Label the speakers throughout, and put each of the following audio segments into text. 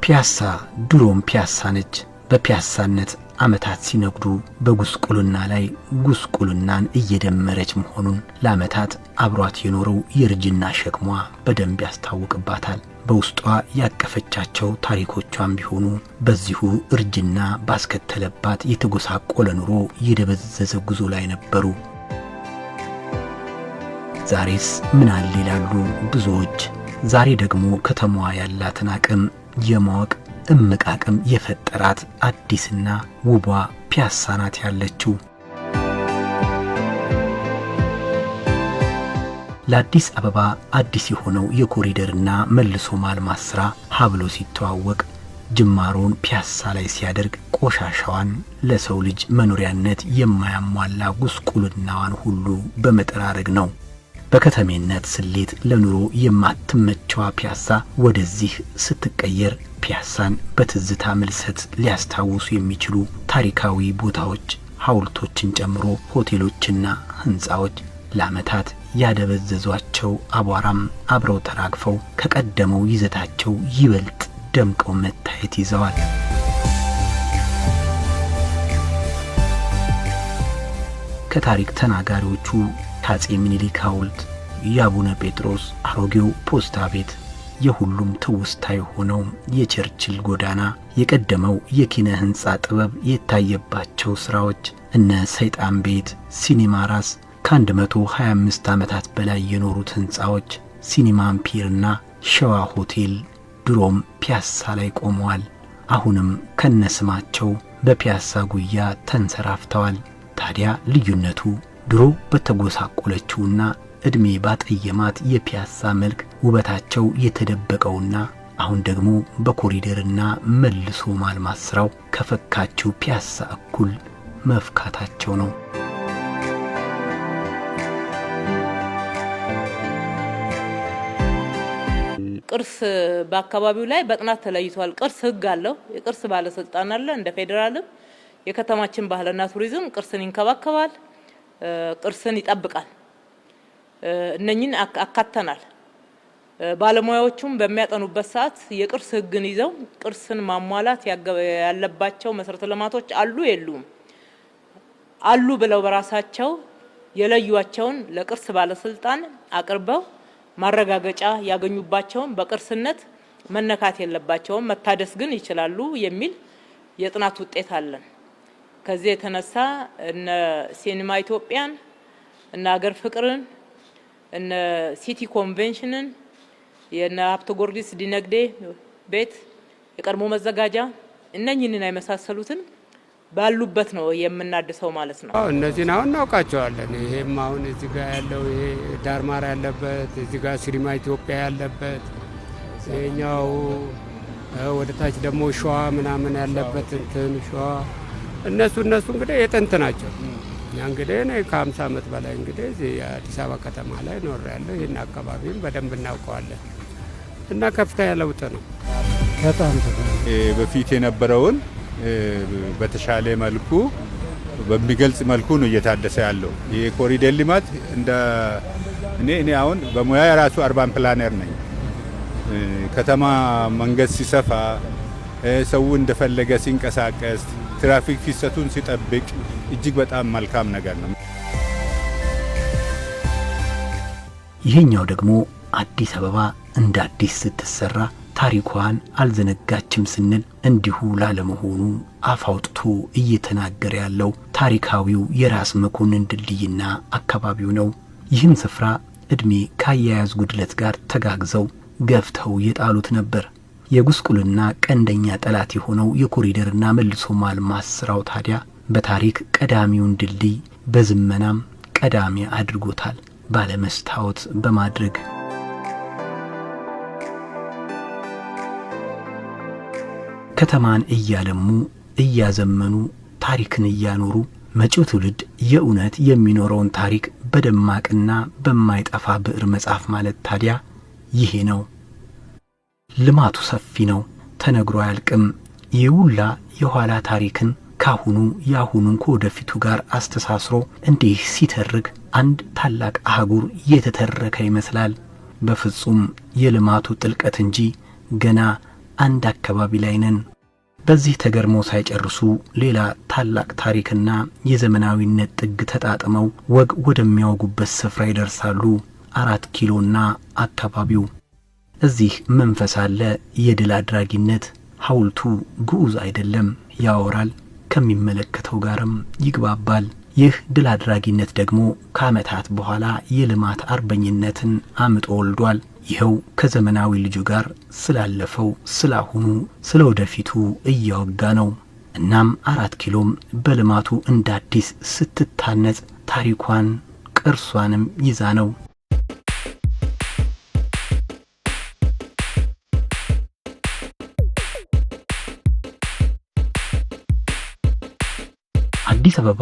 Speaker 1: ፒያሳ ድሮም ፒያሳ ነች። በፒያሳነት ዓመታት ሲነግዱ በጉስቁልና ላይ ጉስቁልናን እየደመረች መሆኑን ለዓመታት አብሯት የኖረው የርጅና ሸክሟ በደንብ ያስታውቅባታል። በውስጧ ያቀፈቻቸው ታሪኮቿም ቢሆኑ በዚሁ እርጅና ባስከተለባት የተጎሳቆለ ኑሮ የደበዘዘ ጉዞ ላይ ነበሩ። ዛሬስ ምን አለ ይላሉ ብዙዎች። ዛሬ ደግሞ ከተማዋ ያላትን አቅም የማወቅ እምቅ አቅም የፈጠራት አዲስና ውቧ ፒያሳ ናት ያለችው። ለአዲስ አበባ አዲስ የሆነው የኮሪደርና መልሶ ማልማት ሥራ ሀብሎ ሲተዋወቅ ጅማሮን ፒያሳ ላይ ሲያደርግ ቆሻሻዋን ለሰው ልጅ መኖሪያነት የማያሟላ ጉስቁልናዋን ሁሉ በመጠራረግ ነው። በከተሜነት ስሌት ለኑሮ የማትመቸዋ ፒያሳ ወደዚህ ስትቀየር ፒያሳን በትዝታ ምልሰት ሊያስታውሱ የሚችሉ ታሪካዊ ቦታዎች፣ ሐውልቶችን ጨምሮ ሆቴሎችና ሕንጻዎች ለዓመታት ያደበዘዟቸው አቧራም አብረው ተራግፈው ከቀደመው ይዘታቸው ይበልጥ ደምቀው መታየት ይዘዋል። ከታሪክ ተናጋሪዎቹ ከአፄ ምኒልክ ሐውልት፣ የአቡነ ጴጥሮስ አሮጌው ፖስታ ቤት፣ የሁሉም ትውስታ የሆነው የቸርችል ጎዳና፣ የቀደመው የኪነ ሕንጻ ጥበብ የታየባቸው ሥራዎች፣ እነ ሰይጣን ቤት፣ ሲኒማ ራስ፣ ከ125 ዓመታት በላይ የኖሩት ሕንጻዎች፣ ሲኒማ አምፒርና ሸዋ ሆቴል ድሮም ፒያሳ ላይ ቆመዋል። አሁንም ከነስማቸው በፒያሳ ጉያ ተንሰራፍተዋል። ታዲያ ልዩነቱ ድሮ በተጎሳቆለችውና ዕድሜ ባጠየማት የፒያሳ መልክ ውበታቸው የተደበቀውና አሁን ደግሞ በኮሪደርና መልሶ ማልማት ሥራው ከፈካችው ፒያሳ እኩል መፍካታቸው ነው።
Speaker 2: ቅርስ በአካባቢው ላይ በጥናት ተለይቷል። ቅርስ ሕግ አለው። የቅርስ ባለስልጣን አለ። እንደ ፌደራልም የከተማችን ባህልና ቱሪዝም ቅርስን ይንከባከባል፣ ቅርስን ይጠብቃል። እነኚህን አካተናል። ባለሙያዎቹም በሚያጠኑበት ሰዓት የቅርስ ሕግን ይዘው ቅርስን ማሟላት ያለባቸው መሰረተ ልማቶች አሉ የሉም አሉ ብለው በራሳቸው የለዩዋቸውን ለቅርስ ባለስልጣን አቅርበው ማረጋገጫ ያገኙባቸውን በቅርስነት መነካት የለባቸውም መታደስ ግን ይችላሉ የሚል የጥናት ውጤት አለን። ከዚህ የተነሳ እነ ሲኒማ ኢትዮጵያን እነ ሀገር ፍቅርን እነ ሲቲ ኮንቬንሽንን የነ ሀብተ ጊዮርጊስ ዲነግዴ ቤት የቀድሞ መዘጋጃ እነኚህን አይመሳሰሉትን ባሉበት ነው የምናድሰው ማለት ነው።
Speaker 3: እነዚህን አሁን እናውቃቸዋለን። ይሄም አሁን እዚህ ጋር ያለው ይሄ ዳርማር ያለበት፣ እዚህ ጋር ሲኒማ ኢትዮጵያ ያለበት፣ ይሄኛው ወደ ታች ደግሞ ሸዋ ምናምን ያለበት እንትን ሸዋ እነሱ እንግዲህ የጥንት ናቸው። እኛ እንግዲህ እኔ ከ50 ዓመት በላይ እንግዲህ እዚህ የአዲስ አበባ ከተማ ላይ ኖሬያለሁ። ይህን አካባቢም በደንብ እናውቀዋለን እና ከፍተኛ ለውጥ ነው።
Speaker 4: በጣም
Speaker 5: በፊት የነበረውን በተሻለ መልኩ በሚገልጽ መልኩ ነው እየታደሰ ያለው። የኮሪደር ልማት እንደ እኔ አሁን በሙያ የራሱ አርባን ፕላነር ነኝ። ከተማ መንገድ ሲሰፋ ሰው እንደፈለገ ሲንቀሳቀስ ትራፊክ ፍሰቱን ሲጠብቅ እጅግ በጣም መልካም ነገር ነው።
Speaker 1: ይሄኛው ደግሞ አዲስ አበባ እንደ አዲስ ስትሰራ ታሪኳን አልዘነጋችም ስንል እንዲሁ ላለመሆኑ አፍ አውጥቶ እየተናገረ ያለው ታሪካዊው የራስ መኮንን ድልድይና አካባቢው ነው። ይህን ስፍራ ዕድሜ ካያያዝ ጉድለት ጋር ተጋግዘው ገፍተው የጣሉት ነበር። የጉስቁልና ቀንደኛ ጠላት የሆነው የኮሪደርና መልሶ ማልማት ሥራው ታዲያ በታሪክ ቀዳሚውን ድልድይ በዝመናም ቀዳሚ አድርጎታል ባለመስታወት በማድረግ። ከተማን እያለሙ እያዘመኑ ታሪክን እያኖሩ መጪው ትውልድ የእውነት የሚኖረውን ታሪክ በደማቅና በማይጠፋ ብዕር መጻፍ ማለት ታዲያ ይሄ ነው። ልማቱ ሰፊ ነው፣ ተነግሮ አያልቅም። የውላ የኋላ ታሪክን ካሁኑ ያሁኑን ከወደፊቱ ጋር አስተሳስሮ እንዲህ ሲተርክ አንድ ታላቅ አህጉር የተተረከ ይመስላል። በፍጹም የልማቱ ጥልቀት እንጂ ገና አንድ አካባቢ ላይ ነን። በዚህ ተገርመው ሳይጨርሱ ሌላ ታላቅ ታሪክና የዘመናዊነት ጥግ ተጣጥመው ወግ ወደሚያወጉበት ስፍራ ይደርሳሉ። 4 ኪሎና አካባቢው። እዚህ መንፈስ አለ፣ የድል አድራጊነት። ሐውልቱ ግዑዝ አይደለም፣ ያወራል፣ ከሚመለከተው ጋርም ይግባባል። ይህ ድል አድራጊነት ደግሞ ከዓመታት በኋላ የልማት አርበኝነትን አምጦ ወልዷል። ይኸው ከዘመናዊ ልጁ ጋር ስላለፈው፣ ስላሁኑ፣ ስለወደፊቱ እያወጋ ነው። እናም 4 ኪሎም በልማቱ እንደ አዲስ ስትታነጽ ታሪኳን ቅርሷንም ይዛ ነው። አዲስ አበባ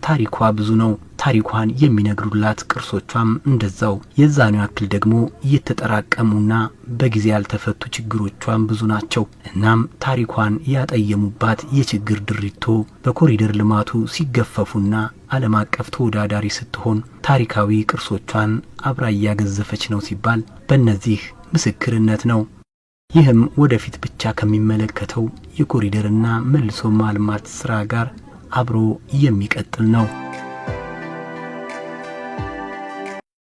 Speaker 1: ታሪኳ ብዙ ነው። ታሪኳን የሚነግሩላት ቅርሶቿም እንደዛው የዛኑ ያክል ደግሞ እየተጠራቀሙና በጊዜ ያልተፈቱ ችግሮቿም ብዙ ናቸው። እናም ታሪኳን ያጠየሙባት የችግር ድሪቶ በኮሪደር ልማቱ ሲገፈፉና ዓለም አቀፍ ተወዳዳሪ ስትሆን ታሪካዊ ቅርሶቿን አብራ እያገዘፈች ነው ሲባል በእነዚህ ምስክርነት ነው። ይህም ወደፊት ብቻ ከሚመለከተው የኮሪደርና መልሶ ማልማት ስራ ጋር አብሮ የሚቀጥል ነው።